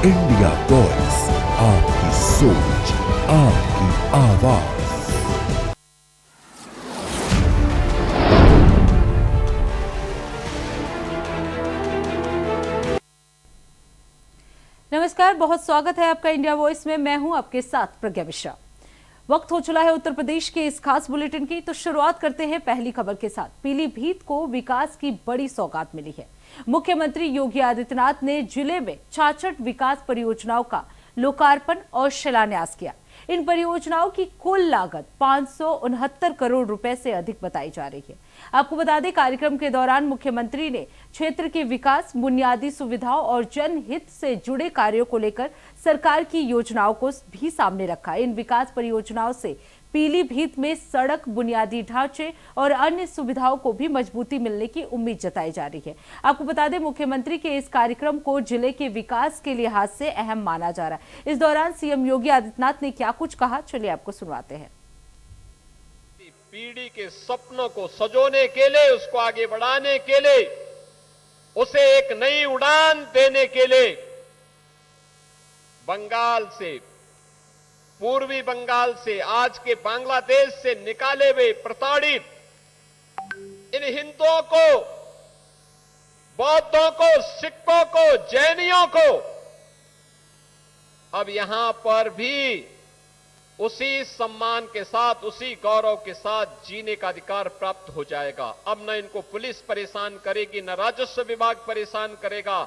India voice, आपकी सोच, आपकी आवाज। नमस्कार, बहुत स्वागत है आपका इंडिया वॉइस में। मैं हूं आपके साथ प्रज्ञा मिश्रा। वक्त हो चला है उत्तर प्रदेश के इस खास बुलेटिन की, तो शुरुआत करते हैं पहली खबर के साथ। पीलीभीत को विकास की बड़ी सौगात मिली है। मुख्यमंत्री योगी आदित्यनाथ ने जिले में 66 विकास परियोजनाओं का लोकार्पण और शिलान्यास किया। इन परियोजनाओं की कुल लागत 569 करोड़ रुपए से अधिक बताई जा रही है। आपको बता दें, कार्यक्रम के दौरान मुख्यमंत्री ने क्षेत्र के विकास, बुनियादी सुविधाओं और जनहित से जुड़े कार्यों को लेकर सरकार की योजनाओं को भी सामने रखा। इन विकास परियोजनाओं से पीलीभीत में सड़क, बुनियादी ढांचे और अन्य सुविधाओं को भी मजबूती मिलने की उम्मीद जताई जा रही है। आपको बता दें, मुख्यमंत्री के इस कार्यक्रम को जिले के विकास के लिहाज से अहम माना जा रहा है। इस दौरान सीएम योगी आदित्यनाथ ने क्या कुछ कहा, चलिए आपको सुनवाते हैं। पीढ़ी के सपनों को सजोने के लिए, उसको आगे बढ़ाने के लिए, उसे एक नई उड़ान देने के लिए बंगाल से, पूर्वी बंगाल से, आज के बांग्लादेश से निकाले हुए प्रताड़ित इन हिंदुओं को, बौद्धों को, सिखों को, जैनियों को अब यहां पर भी उसी सम्मान के साथ, उसी गौरव के साथ जीने का अधिकार प्राप्त हो जाएगा। अब न इनको पुलिस परेशान करेगी, न राजस्व विभाग परेशान करेगा,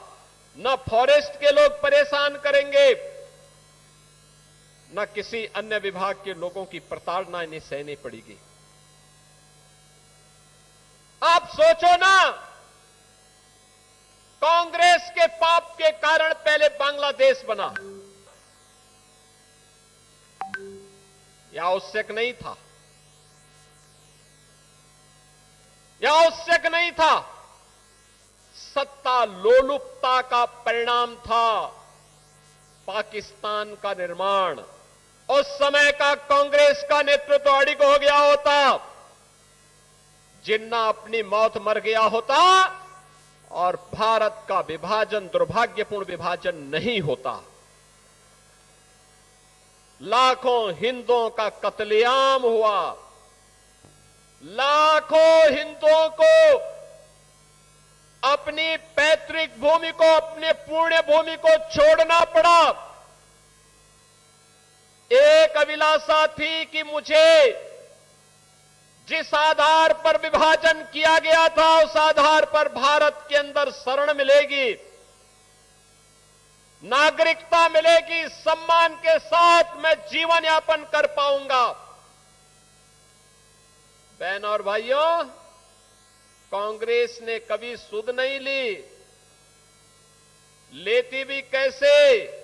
न फॉरेस्ट के लोग परेशान करेंगे, न किसी अन्य विभाग के लोगों की प्रताड़ना इन्हें सहनी पड़ेगी। आप सोचो ना, कांग्रेस के पाप के कारण पहले बांग्लादेश बना, या आवश्यक नहीं था, या आवश्यक नहीं था। सत्ता लोलुपता का परिणाम था पाकिस्तान का निर्माण। उस समय का कांग्रेस का नेतृत्व अड़िग हो गया होता, जिन्ना अपनी मौत मर गया होता और भारत का विभाजन, दुर्भाग्यपूर्ण विभाजन नहीं होता। लाखों हिंदुओं का कत्लेआम हुआ, लाखों हिंदुओं को अपनी पैतृक भूमि को, अपने पुण्य भूमि को छोड़ना पड़ा। एक अभिलाषा थी कि मुझे जिस आधार पर विभाजन किया गया था, उस आधार पर भारत के अंदर शरण मिलेगी, नागरिकता मिलेगी, सम्मान के साथ मैं जीवन यापन कर पाऊंगा। बहन और भाइयों, कांग्रेस ने कभी सुध नहीं ली, लेती भी कैसे।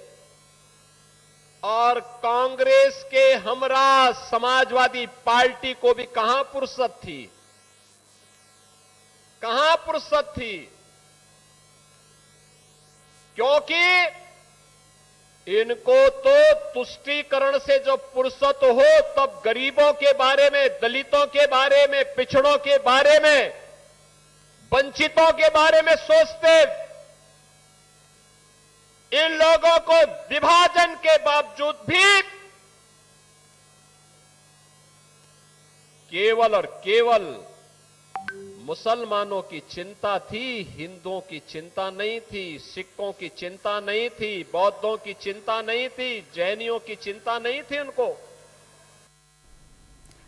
और कांग्रेस के हमरा समाजवादी पार्टी को भी कहां फुर्सत थी, कहां फुर्सत थी, क्योंकि इनको तो तुष्टीकरण से जब फुर्सत हो तब गरीबों के बारे में, दलितों के बारे में, पिछड़ों के बारे में, वंचितों के बारे में सोचते। इन लोगों को विभाजन के बावजूद भी केवल और केवल मुसलमानों की चिंता थी, हिंदुओं की चिंता नहीं थी, सिखों की चिंता नहीं थी, बौद्धों की चिंता नहीं थी, जैनियों की चिंता नहीं थी उनको।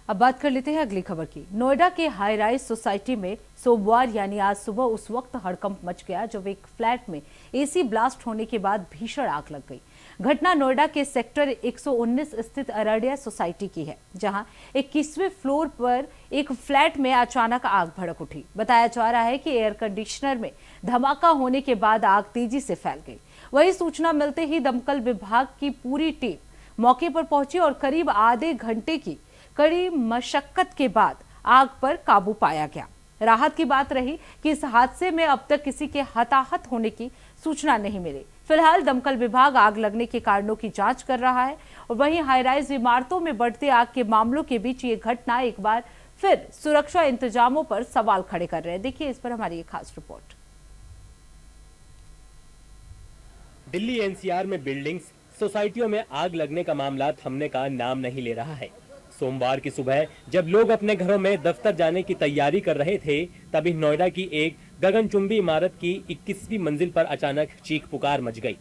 अब बात कर लेते हैं अगली खबर की। नोएडा के हाई राइज सोसाइटी में सोमवार यानी आज सुबह उस वक्त हड़कंप मच गया जब एक फ्लैट में एसी ब्लास्ट होने के बाद भीषण आग लग गई। घटना नोएडा के सेक्टर 119 स्थित अररिया सोसाइटी की है, जहां 21वें फ्लोर पर एक फ्लैट में अचानक आग भड़क उठी। बताया जा रहा है कि एयर कंडीशनर में धमाका होने के बाद आग तेजी से फैल गई। वही सूचना मिलते ही दमकल विभाग की पूरी टीम मौके पर पहुंची और करीब आधे घंटे की कड़ी मशक्कत के बाद आग पर काबू पाया गया। राहत की बात रही कि इस हादसे में अब तक किसी के हताहत होने की सूचना नहीं मिली। फिलहाल दमकल विभाग आग लगने के कारणों की जांच कर रहा है और वहीं हाईराइज इमारतों में बढ़ते आग के मामलों के बीच ये घटना एक बार फिर सुरक्षा इंतजामों पर सवाल खड़े कर रहे हैं। देखिए इस पर हमारी एक खास रिपोर्ट। दिल्ली एनसीआर में बिल्डिंग्स, सोसाइटियों में आग लगने का मामला थमने का नाम नहीं ले रहा है। सोमवार की सुबह जब लोग अपने घरों में दफ्तर जाने की तैयारी कर रहे थे, तभी नोएडा की एक गगनचुंबी इमारत की 21वीं मंजिल पर अचानक चीख पुकार मच गई।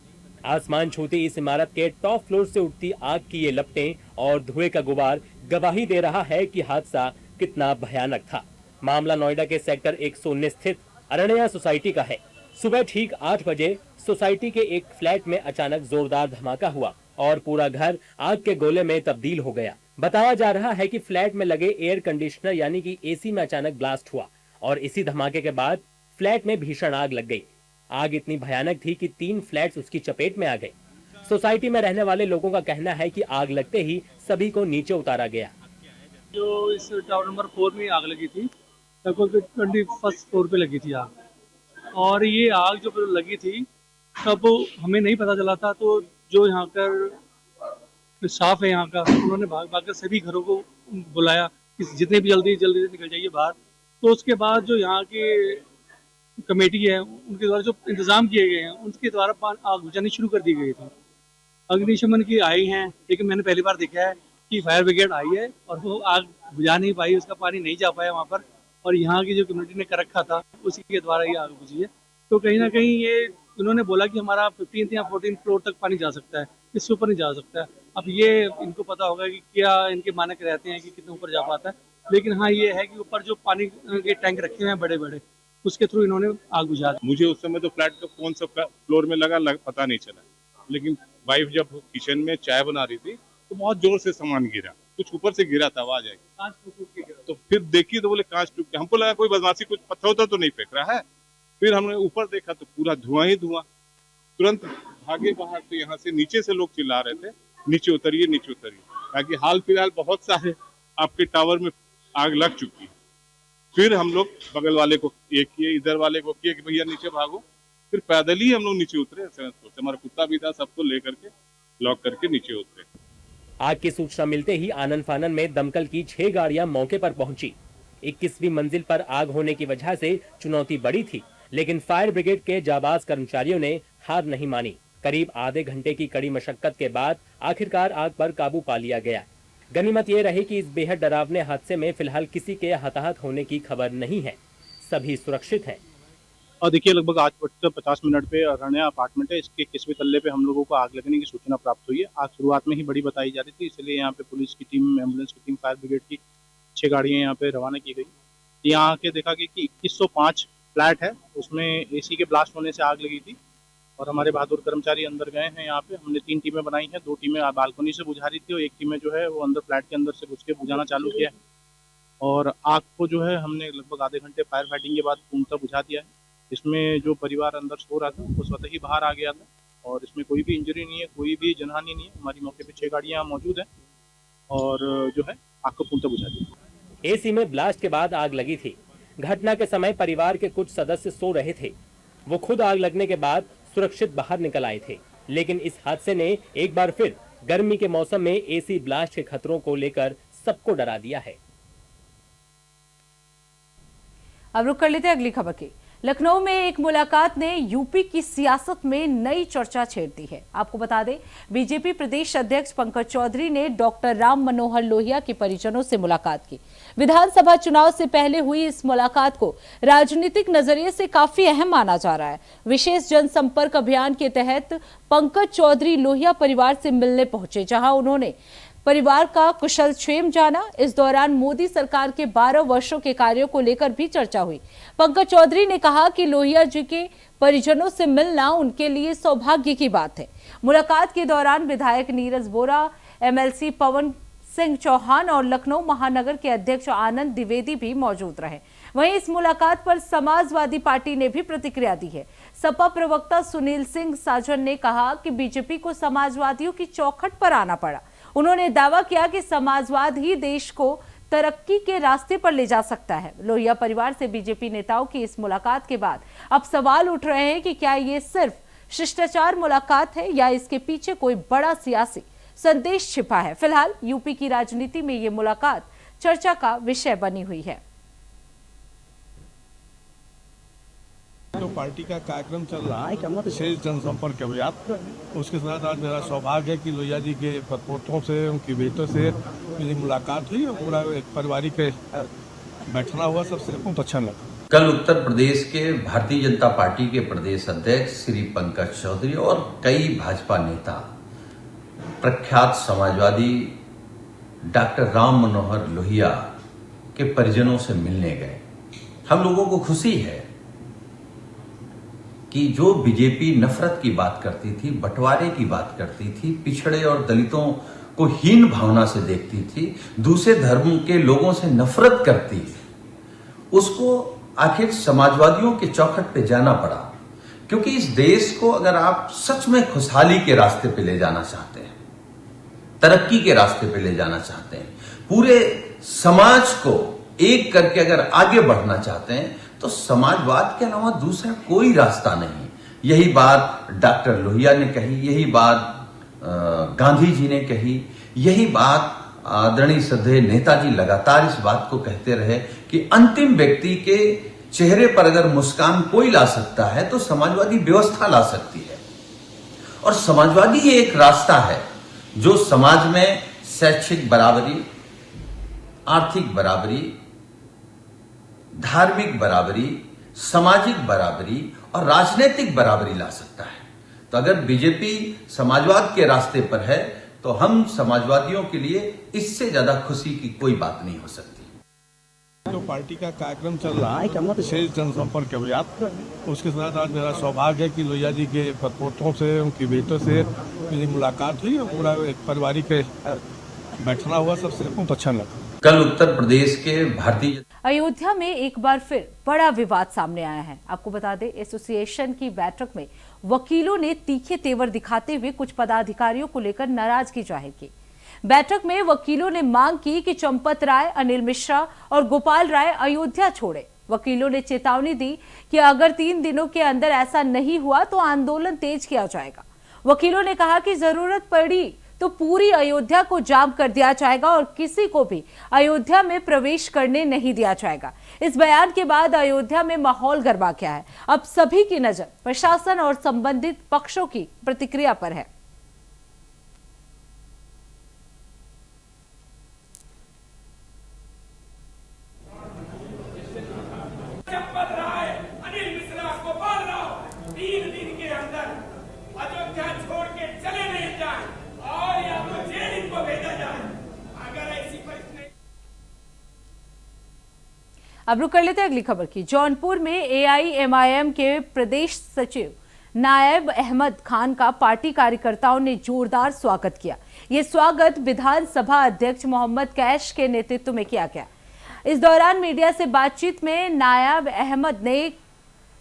आसमान छूती इस इमारत के टॉप फ्लोर से उठती आग की ये लपटें और धुएं का गुबार गवाही दे रहा है कि हादसा कितना भयानक था। मामला नोएडा के सेक्टर 119 स्थित अरण्या सोसाइटी का है। सुबह ठीक 8 बजे सोसाइटी के एक फ्लैट में अचानक जोरदार धमाका हुआ और पूरा घर आग के गोले में तब्दील हो गया। बताया जा रहा है कि फ्लैट में लगे एयर कंडीशनर यानी कि एसी में अचानक ब्लास्ट हुआ और इसी धमाके के बाद फ्लैट में भीषण आग लग गई। आग इतनी भयानक थी कि 3 फ्लैट्स उसकी चपेट में आ गए। सोसाइटी में रहने वाले लोगों का कहना है कि आग लगते ही सभी को नीचे उतारा गया। जो इस टावर नंबर 4 में आग लगी थी, लगभग 21st फ्लोर पे लगी थी आग। और ये आग जो लगी थी तब हमें नहीं पता चला था, तो जो यहाँ का स्टाफ है यहाँ का, उन्होंने भाग कर सभी घरों को बुलाया कि जितने भी जल्दी से निकल जाइए बाहर। तो उसके बाद जो यहाँ की कमेटी है उनके द्वारा जो इंतजाम किए गए हैं उनके द्वारा आग बुझानी शुरू कर दी गई थी। अग्निशमन की आई हैं, लेकिन मैंने पहली बार देखा है कि फायर ब्रिगेड आई है और वो आग बुझा नहीं पाई, उसका पानी नहीं जा पाया वहाँ पर, और यहाँ की जो कम्युनिटी ने कर रखा था उसी के द्वारा ये आग बुझी है। तो कहीं ना कहीं ये उन्होंने बोला कि हमारा 15th या 14th फ्लोर तक पानी जा सकता है, इससे ऊपर नहीं जा सकता है। अब ये इनको पता होगा कि क्या इनके मानक रहते हैं कि कितने ऊपर जा पाता है, लेकिन हाँ ये है कि ऊपर जो पानी के टैंक रखे हुए हैं बड़े बड़े, उसके थ्रू इन्होंने आग बुझा दी। मुझे उस समय तो फ्लैट का कौन सा फ्लोर में लगा पता नहीं चला, लेकिन वाइफ जब किचन में चाय बना रही थी तो बहुत जोर से सामान गिरा, कुछ ऊपर से गिरा था, आवाज आई, कांच टूट के गिरा। तो फिर देखी तो बोले कांच टूट के, हमको लगा कोई बदमाशी कुछ पत्थर उथर तो नहीं फेंक रहा है। फिर हमने ऊपर देखा तो पूरा धुआं ही धुआं। तुरंत भागे बाहर, तो यहाँ से नीचे से लोग चिल्ला रहे थे नीचे उतरिए नीचे उतरिए, ताकि हाल फिलहाल बहुत सारे आपके टावर में आग लग चुकी है। फिर हम लोग बगल वाले को ये किए, इधर वाले को किए कि भैया नीचे भागो। फिर पैदल ही हम लोग नीचे उतरे, हमारा कुत्ता भी था, सबको लेकर के लॉक करके नीचे उतरे। आग की सूचना मिलते ही आनन फानन में दमकल की 6 गाड़ियां मौके पर पहुंची। 21वीं मंजिल पर आग होने की वजह से चुनौती बड़ी थी, लेकिन फायर ब्रिगेड के जाबाज कर्मचारियों ने हार नहीं मानी। करीब आधे घंटे की कड़ी मशक्कत के बाद आखिरकार आग पर काबू पा लिया गया। गनीमत ये रही कि इस बेहद डरावने हादसे में फिलहाल किसी के हताहत होने की खबर नहीं है, सभी सुरक्षित हैं। और देखिए लगभग 8:50 पे अरण्या अपार्टमेंट है, इसके 21वें तल्ले पे हम लोगों को आग लगने की सूचना प्राप्त हुई है। आग शुरुआत में ही बड़ी बताई जा रही थी, इसलिए यहाँ पे पुलिस की टीम, एम्बुलेंस की टीम, फायर ब्रिगेड की 6 गाड़ियाँ यहाँ पे रवाना की गई। यहाँ आके देखा गया कि 2105 फ्लैट है, उसमें एसी के ब्लास्ट होने से आग लगी थी और हमारे बहादुर कर्मचारी अंदर गए हैं। यहाँ पे हमने 3 टीमें बनाई हैं, 2 टीमें बालकनी से बुझा रही थी और 1 टीमें जो है वो अंदर फ्लैट के अंदर से घुस के बुझाना चालू किया है। और आग को जो है हमने लगभग आधे घंटे फायर फाइटिंग के बाद पूर्णतः बुझा दिया है। इसमें जो परिवार अंदर सो रहा था वो स्वतः ही बाहर आ गया था और इसमें कोई भी इंजरी नहीं है, कोई भी जनहानि नहीं है। हमारी मौके पे 6 गाड़ियाँ मौजूद हैं और जो है आग को पूर्णतः बुझा दिया। एसी में ब्लास्ट के बाद आग लगी थी। घटना के समय परिवार के कुछ सदस्य सो रहे थे, वो खुद आग लगने के बाद सुरक्षित बाहर निकल आए थे। लेकिन इस हादसे ने एक बार फिर गर्मी के मौसम में एसी ब्लास्ट के खतरों को लेकर सबको डरा दिया है। अब रुक कर लेते हैं अगली खबर की। लखनऊ में एक मुलाकात ने यूपी की सियासत में नई चर्चा छेड़ दी है। आपको बता दें, बीजेपी प्रदेश अध्यक्ष पंकज चौधरी ने डॉक्टर राम मनोहर लोहिया के परिजनों से मुलाकात की। विधानसभा चुनाव से पहले हुई इस मुलाकात को राजनीतिक नजरिए से काफी अहम माना जा रहा है। विशेष जनसंपर्क अभियान के तहत पंकज चौधरी लोहिया परिवार से मिलने पहुंचे, जहां उन्होंने परिवार का कुशल क्षेम जाना। इस दौरान मोदी सरकार के 12 वर्षों के कार्यों को लेकर भी चर्चा हुई। पंकज चौधरी ने कहा कि लोहिया जी के परिजनों से मिलना उनके लिए सौभाग्य की बात है। मुलाकात के दौरान विधायक नीरज बोरा, एमएलसी पवन सिंह चौहान और लखनऊ महानगर के अध्यक्ष आनंद द्विवेदी भी मौजूद रहे। वहीं इस मुलाकात पर समाजवादी पार्टी ने भी प्रतिक्रिया दी है। सपा प्रवक्ता सुनील सिंह साजन ने कहा कि बीजेपी को समाजवादियों की चौखट पर आना पड़ा। उन्होंने दावा किया कि समाजवाद ही देश को तरक्की के रास्ते पर ले जा सकता है। लोहिया परिवार से बीजेपी नेताओं की इस मुलाकात के बाद अब सवाल उठ रहे हैं कि क्या ये सिर्फ शिष्टाचार मुलाकात है या इसके पीछे कोई बड़ा सियासी संदेश छिपा है। फिलहाल यूपी की राजनीति में ये मुलाकात चर्चा का विषय बनी हुई है। तो पार्टी का कार्यक्रम चल रहा है, विशेष जनसंपर्क अभियान। उसके साथ आज मेरा सौभाग्य है कि लोहिया जी के पदपोतों से, उनकी बेटों से मेरी मुलाकात हुई और पूरा एक पारिवारिक बैठना हुआ, सबसे बहुत अच्छा लगा। कल उत्तर प्रदेश के भारतीय जनता पार्टी के प्रदेश अध्यक्ष श्री पंकज चौधरी और कई भाजपा नेता प्रख्यात समाजवादी डॉक्टर राम मनोहर लोहिया के परिजनों से मिलने गए। हम लोगों को खुशी है कि जो बीजेपी नफरत की बात करती थी, बंटवारे की बात करती थी, पिछड़े और दलितों को हीन भावना से देखती थी, दूसरे धर्म के लोगों से नफरत करती, उसको आखिर समाजवादियों के चौखट पे जाना पड़ा। क्योंकि इस देश को अगर आप सच में खुशहाली के रास्ते पे ले जाना चाहते हैं, तरक्की के रास्ते पे ले जाना चाहते हैं, पूरे समाज को एक करके अगर आगे बढ़ना चाहते हैं, तो समाजवाद के अलावा दूसरा कोई रास्ता नहीं। यही बात डॉक्टर लोहिया ने कही, यही बात गांधी जी ने कही, यही बात आदरणीय श्रद्धेय नेताजी लगातार इस बात को कहते रहे कि अंतिम व्यक्ति के चेहरे पर अगर मुस्कान कोई ला सकता है तो समाजवादी व्यवस्था ला सकती है। और समाजवादी ही एक रास्ता है जो समाज में शैक्षिक बराबरी, आर्थिक बराबरी, धार्मिक बराबरी, सामाजिक बराबरी और राजनीतिक बराबरी ला सकता है। तो अगर बीजेपी समाजवाद के रास्ते पर है तो हम समाजवादियों के लिए इससे ज्यादा खुशी की कोई बात नहीं हो सकती। तो पार्टी का कार्यक्रम चल रहा है, विशेष जनसंपर्क अभियान। उसके साथ आज मेरा सौभाग्य है कि लोहिया जी के पदपोतों से, उनकी बेटों से मेरी मुलाकात हुई और पूरा एक पारिवारिक बैठना हुआ, सबसे बहुत अच्छा लगा। कल उत्तर प्रदेश के भारतीय अयोध्या में एक बार फिर बड़ा विवाद सामने आया है। आपको बता दें, एसोसिएशन की बैठक में वकीलों ने तीखे तेवर दिखाते हुए कुछ पदाधिकारियों को लेकर नाराजगी जाहिर की। बैठक में वकीलों ने मांग की कि चंपत राय, अनिल मिश्रा और गोपाल राय अयोध्या छोड़े। वकीलों ने चेतावनी दी कि अगर 3 दिनों के अंदर ऐसा नहीं हुआ तो आंदोलन तेज किया जाएगा। वकीलों ने कहा कि जरूरत पड़ी तो पूरी अयोध्या को जाम कर दिया जाएगा और किसी को भी अयोध्या में प्रवेश करने नहीं दिया जाएगा। इस बयान के बाद अयोध्या में माहौल गरमा गया है। अब सभी की नजर प्रशासन और संबंधित पक्षों की प्रतिक्रिया पर है। अब रुक कर लेते हैं अगली खबर की। जौनपुर में एआईएमआईएम के प्रदेश सचिव नायब अहमद खान का पार्टी कार्यकर्ताओं ने जोरदार स्वागत किया। ये स्वागत विधानसभा अध्यक्ष मोहम्मद कैश के नेतृत्व में किया गया। इस दौरान मीडिया से बातचीत में नायब अहमद ने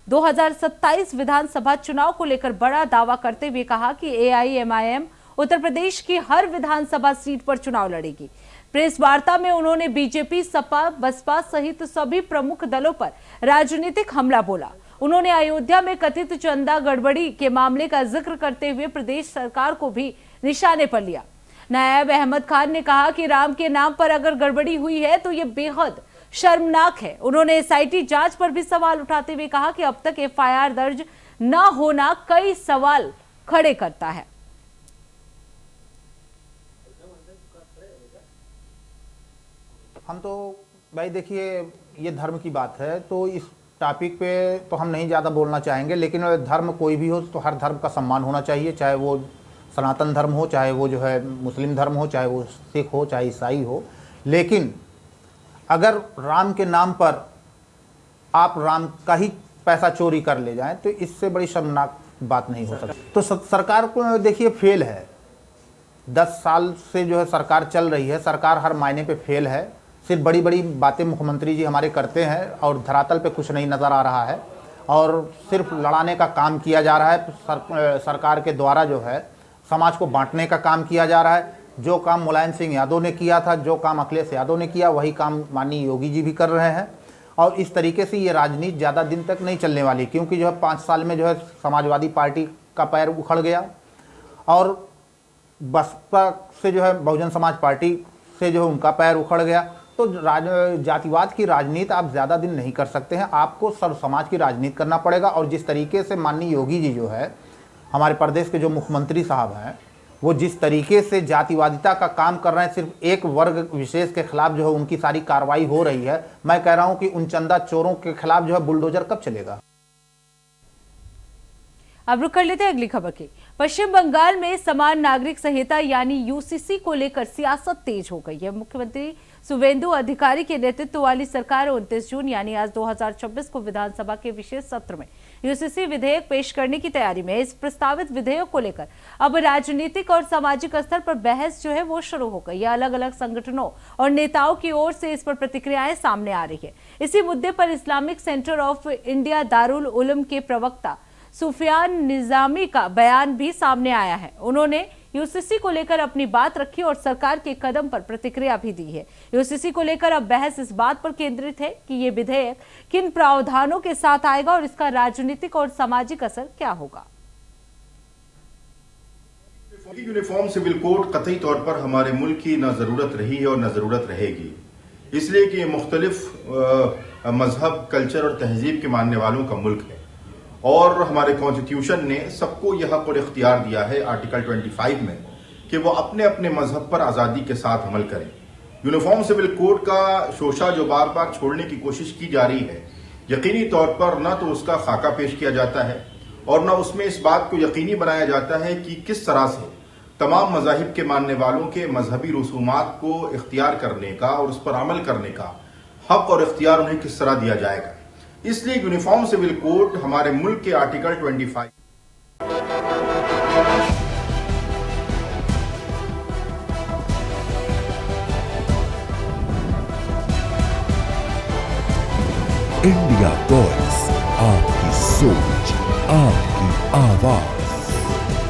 2027 विधानसभा चुनाव को लेकर बड़ा दावा करते हुए कहा कि एआईएमआईएम उत्तर प्रदेश की हर विधानसभा सीट पर चुनाव लड़ेगी। प्रेस वार्ता में उन्होंने बीजेपी, सपा, बसपा सहित सभी प्रमुख दलों पर राजनीतिक हमला बोला। उन्होंने अयोध्या में कथित चंदा गड़बड़ी के मामले का जिक्र करते हुए प्रदेश सरकार को भी निशाने पर लिया। नायब अहमद खान ने कहा कि राम के नाम पर अगर गड़बड़ी हुई है तो ये बेहद शर्मनाक है। उन्होंने एसआईटी जांच पर भी सवाल उठाते हुए कहा कि अब तक एफआईआर दर्ज न होना कई सवाल खड़े करता है। हम तो भाई देखिए, ये धर्म की बात है तो इस टॉपिक पे तो हम नहीं ज़्यादा बोलना चाहेंगे, लेकिन धर्म कोई भी हो तो हर धर्म का सम्मान होना चाहिए, चाहे वो सनातन धर्म हो, चाहे वो जो है मुस्लिम धर्म हो, चाहे वो सिख हो, चाहे ईसाई हो। लेकिन अगर राम के नाम पर आप राम का ही पैसा चोरी कर ले जाएं तो इससे बड़ी शर्मनाक बात नहीं हो सकती। तो सरकार को देखिए फेल है, 10 साल से जो है सरकार चल रही है, सरकार हर मायने पे फेल है। सिर्फ बड़ी बड़ी बातें मुख्यमंत्री जी हमारे करते हैं और धरातल पे कुछ नहीं नज़र आ रहा है और सिर्फ लड़ाने का काम किया जा रहा है। सरकार के द्वारा जो है समाज को बांटने का काम किया जा रहा है। जो काम मुलायम सिंह यादव ने किया था, जो काम अखिलेश यादव ने किया, वही काम माननीय योगी जी भी कर रहे हैं। और इस तरीके से ये राजनीति ज़्यादा दिन तक नहीं चलने वाली, क्योंकि जो है 5 साल में जो है समाजवादी पार्टी का पैर उखड़ गया और बसपा से जो है बहुजन समाज पार्टी से जो है उनका पैर उखड़ गया। तो जातिवाद की राजनीति आप ज़्यादा दिन नहीं कर सकते हैं, आपको सर्व समाज की राजनीति करना पड़ेगा। और जिस तरीके से माननीय योगी जी जो है, हमारे प्रदेश के जो मुख्यमंत्री साहब हैं, वो जिस तरीके से जातिवादिता का काम कर रहे हैं, सिर्फ एक वर्ग विशेष के खिलाफ जो है उनकी सारी कार्रवाई हो रही है। मैं कह रहा हूं कि उन चंदा चोरों के खिलाफ जो है बुलडोजर कब चलेगा। अब रुक कर लेते हैं अगली खबर की। पश्चिम बंगाल में समान नागरिक संहिता यानी यूसीसी को लेकर सियासत तेज हो गई है। मुख्यमंत्री शुवेंदु अधिकारी के नेतृत्व वाली सरकार 29 जून यानी आज 2026 को विधानसभा के विशेष सत्र में यूसीसी विधेयक पेश करने की तैयारी में। इस प्रस्तावित विधेयक को लेकर अब राजनीतिक और सामाजिक स्तर पर बहस जो है वो शुरू हो गई है। अलग अलग संगठनों और नेताओं की ओर से इस पर प्रतिक्रियाएं सामने आ रही है। इसी मुद्दे पर Islamic centre of India Darul Uloom के प्रवक्ता सुफियान निजामी का बयान भी सामने आया है। उन्होंने यूसीसी को लेकर अपनी बात रखी और सरकार के कदम पर प्रतिक्रिया भी दी है। यूसीसी को लेकर अब बहस इस बात पर केंद्रित है कि ये विधेयक किन प्रावधानों के साथ आएगा और इसका राजनीतिक और सामाजिक असर क्या होगा। यूनिफॉर्म सिविल कोड कतई तौर पर हमारे मुल्क की न जरूरत रही है और न जरूरत रहेगी, इसलिए कि ये मुख्तलिफ मजहब, कल्चर और तहजीब के मानने वालों का मुल्क है और हमारे कॉन्स्टिट्यूशन ने सबको यह हक और इख्तियार दिया है आर्टिकल 25 में कि वो अपने अपने मजहब पर आज़ादी के साथ अमल करें। यूनिफॉर्म सिविल कोड का शोशा जो बार बार छोड़ने की कोशिश की जा रही है, यकीनी तौर पर न तो उसका खाका पेश किया जाता है और न उसमें इस बात को यकीनी बनाया जाता है कि किस तरह से तमाम मजाहिब के मानने वालों के मजहबी रसूमात को इख्तियार करने का और उस पर अमल करने का हक और इख्तियार उन्हें किस तरह दिया जाएगा। इसलिए यूनिफॉर्म सिविल कोड हमारे मुल्क के आर्टिकल 25 इंडिया वॉइस, आपकी सोच, आपकी आवाज।